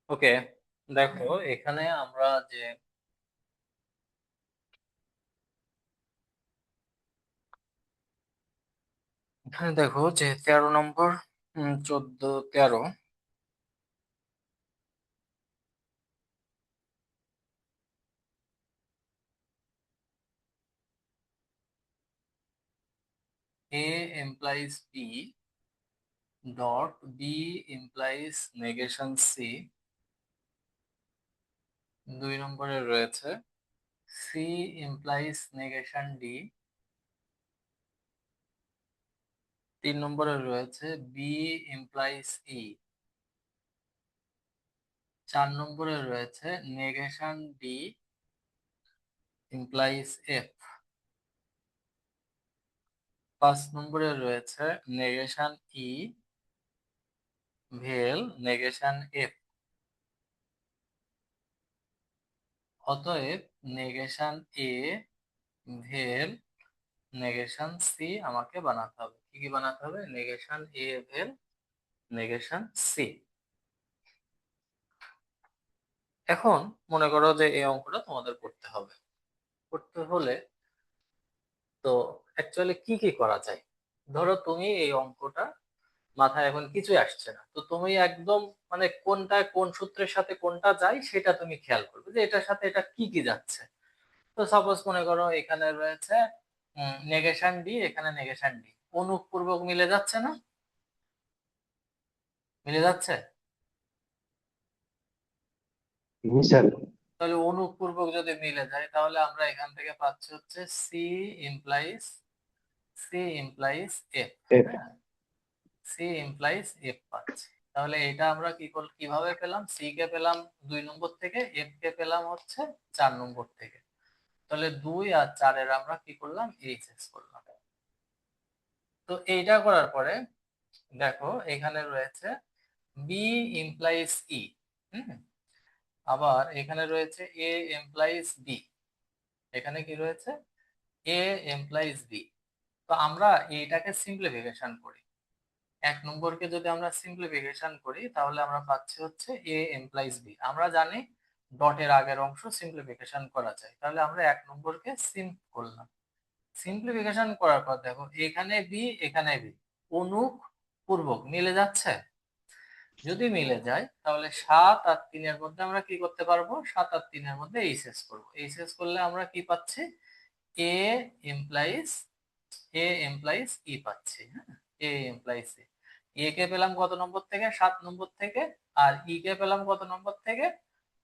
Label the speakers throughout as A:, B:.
A: ওকে, দেখো এখানে আমরা যে এখানে দেখো যে 13 নম্বর 14 13 A implies B dot B implies negation C, 2 নম্বরে রয়েছে C implies negation D, 3 নম্বরে রয়েছে B implies E, 4 নম্বরে রয়েছে negation D implies F, 5 নম্বরে রয়েছে negation E ভেল negation F। অতএব নেগেশন এ ভেল নেগেশন সি আমাকে বানাতে হবে। কি কি বানাতে হবে? নেগেশন এ ভেল নেগেশন সি। এখন মনে করো যে এই অঙ্কটা তোমাদের করতে হবে। করতে হলে তো অ্যাকচুয়ালি কি কি করা যায়? ধরো তুমি এই অঙ্কটা মাথায় এখন কিছুই আসছে না, তো তুমি একদম মানে কোনটা কোন সূত্রের সাথে কোনটা যায় সেটা তুমি খেয়াল করবে যে এটার সাথে এটা কি কি যাচ্ছে। তো সাপোজ মনে করো এখানে রয়েছে নেগেশন ডি, এখানে নেগেশন ডি, অনুপূর্বক মিলে যাচ্ছে না? মিলে যাচ্ছে।
B: জি স্যার।
A: তাহলে অনুপূর্বক যদি মিলে যায় তাহলে আমরা এখান থেকে পাচ্ছি হচ্ছে implies C implies F.
B: F.
A: হ্যাঁ, সি ইমপ্লাইজ এফ পাচ্ছি। তাহলে এটা আমরা কিভাবে পেলাম? সি কে পেলাম 2 নম্বর থেকে, এফ কে পেলাম হচ্ছে 4 নম্বর থেকে। তাহলে 2 আর 4-এর আমরা কি করলাম? এইচএস করলাম। তো এইটা করার পরে দেখো এখানে রয়েছে বি ইমপ্লাইজ ই। হুম, আবার এখানে রয়েছে এ এমপ্লাইজ বি, এখানে কি রয়েছে? এ এমপ্লাইজ বি। তো আমরা এইটাকে সিম্পলিফিকেশন করি। 1 নম্বরকে যদি আমরা সিম্পলিফিকেশন করি তাহলে আমরা পাচ্ছি হচ্ছে এ এমপ্লাইজ বি। আমরা জানি ডটের আগের অংশ সিম্পলিফিকেশন করা যায়, তাহলে আমরা 1 নম্বরকে সিম্প করলাম। সিম্পলিফিকেশন করার পর দেখো এখানে বি এখানে বি অনুক পূর্বক মিলে যাচ্ছে। যদি মিলে যায় তাহলে 7 আর 3-এর মধ্যে আমরা কি করতে পারবো? 7 আর 3-এর মধ্যে এইচএস করবো। এইচএস করলে আমরা কি পাচ্ছি? এ এমপ্লাইজ ই পাচ্ছি। হ্যাঁ, এ এমপ্লাইজ এ কে পেলাম কত নম্বর থেকে? 7 নম্বর থেকে। আর ই কে পেলাম কত নম্বর থেকে?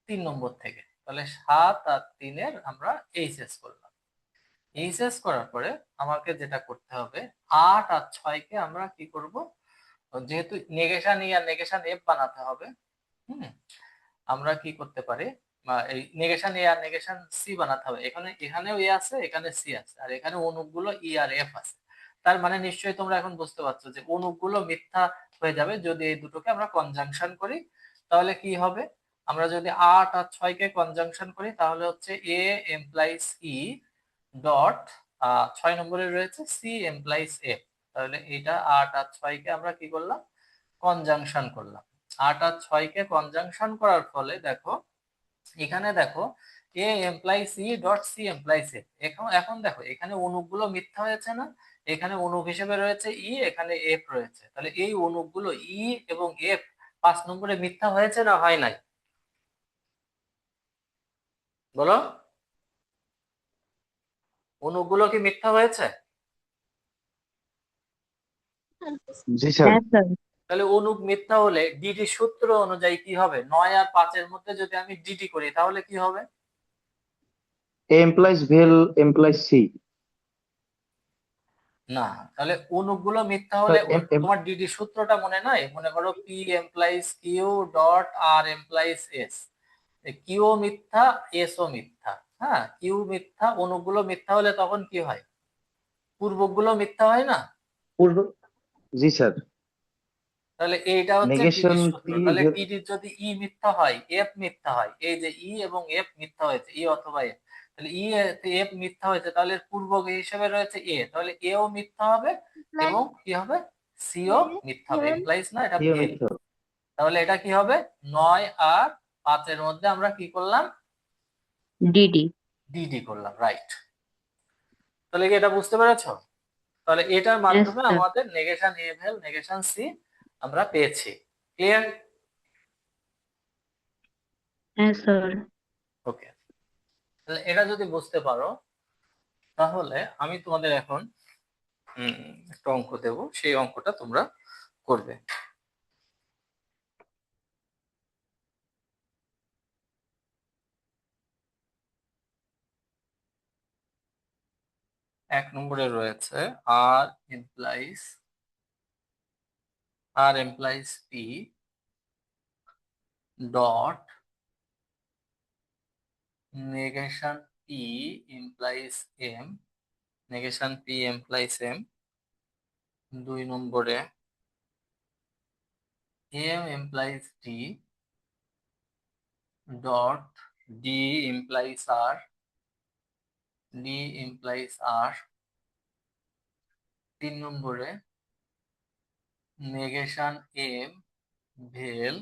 A: 3 নম্বর থেকে। তাহলে 7 আর 3-এর আমরা এইচএস করলাম। এইচএস করার পরে আমাকে যেটা করতে হবে, 8 আর 6-কে আমরা কি করব? যেহেতু নেগেশন ই আর নেগেশন এফ বানাতে হবে, হুম, আমরা কি করতে পারি? এই নেগেশন এ আর নেগেশন সি বানাতে হবে। এখানেও এ আছে, এখানে সি আছে, আর এখানে অনুকগুলো ই আর এফ আছে। তার মানে নিশ্চয়ই তোমরা এখন বুঝতে পারছো যে অনুকগুলো মিথ্যা হয়ে যাবে যদি এই দুটোকে আমরা কনজাংশন করি। তাহলে কি হবে? আমরা যদি 8 আর 6-কে কনজাংশন করি তাহলে হচ্ছে এ এমপ্লাইজ ই ডট 6 নম্বরে রয়েছে সি এমপ্লাইজ এফ। তাহলে এটা 8 আর 6-কে আমরা কি করলাম? কনজাংশন করলাম। 8 আর 6-কে কনজাংশন করার ফলে দেখো এখানে দেখো এ এমপ্লাই সি ডট সি এমপ্লাই এফ। এখন এখন দেখো এখানে অনুকগুলো মিথ্যা হয়েছে না? এখানে অনুক হিসেবে রয়েছে ই, এখানে এফ রয়েছে। তাহলে এই অনুকগুলো ই এবং এফ 5 নম্বরে মিথ্যা হয়েছে না হয় নাই? বলো, অনুকগুলো কি মিথ্যা হয়েছে?
B: জি স্যার।
C: হ্যাঁ স্যার।
A: তাহলে অনুক মিথ্যা হলে ডিটি সূত্র অনুযায়ী কি হবে? 9 আর 5-এর মধ্যে যদি আমি ডিটি করি তাহলে কি হবে?
B: এ এমপ্লয়িজ ভেল এমপ্লয়িজ সি।
A: না, তাহলে অনুকগুলো মিথ্যা হলে তোমার ডিডি সূত্রটা মনে নাই? মনে করো পি এমপ্লাইজ কিউ ডট আর এমপ্লাইজ এস। কিউ মিথ্যা, এস ও মিথ্যা। হ্যাঁ, কিউ মিথ্যা, অনুকগুলো মিথ্যা হলে তখন কি হয়? পূর্বকগুলো মিথ্যা হয় না?
B: পূর্ব। জি স্যার।
A: তাহলে এইটা হচ্ছে
B: নেগেশন
A: ডিডির সূত্র।
B: পি
A: তাহলে
B: ভেল।
A: ডিডির যদি ই মিথ্যা হয়, এফ মিথ্যা হয়, এই যে ই এবং এফ মিথ্যা হয়েছে, ই অথবা এফ, তাহলে ই এফ মিথ্যা হয়েছে, তাহলে পূর্বক হিসেবে রয়েছে এ, তাহলে এও মিথ্যা হবে এবং কি হবে? সিও মিথ্যা হবে। এমপ্লাইজ না, এটা
B: সিও
A: ভেল।
B: মিথ্যা।
A: তাহলে এটা কি হবে, 9 আর 5 এর মধ্যে আমরা কি করলাম,
C: ডিডি।
A: ডিডি করলাম, রাইট। তাহলে কি এটা বুঝতে পেরেছো? তাহলে এটার
C: Yes,
A: মাধ্যমে
C: sir.
A: আমাদের নেগেশন এ ভ্যাল নেগেশন সি আমরা পেয়েছি। ক্লিয়ার?
C: Yes, sir.
A: ওকে, তাহলে এটা যদি বুঝতে পারো তাহলে আমি তোমাদের এখন একটা অঙ্ক দেব, সেই অঙ্কটা তোমরা করবে। এক নম্বরে রয়েছে আর implies p dot negation p implies m, negation p implies m। 2 নম্বরে m implies d dot d implies r, d implies r। 3 নম্বরে negation m ভেল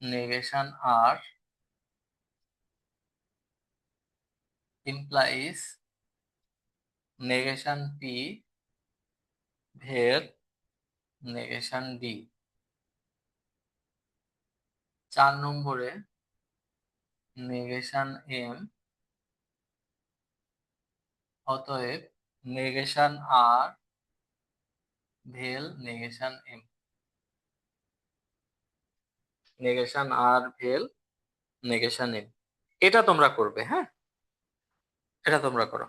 A: negation r implies negation p ভেল negation d। 4 নম্বরে negation m অতএব negation r ভেল negation m, negation r ভেল negation m। এটা তোমরা করবে, হ্যাঁ, এটা তোমরা করো।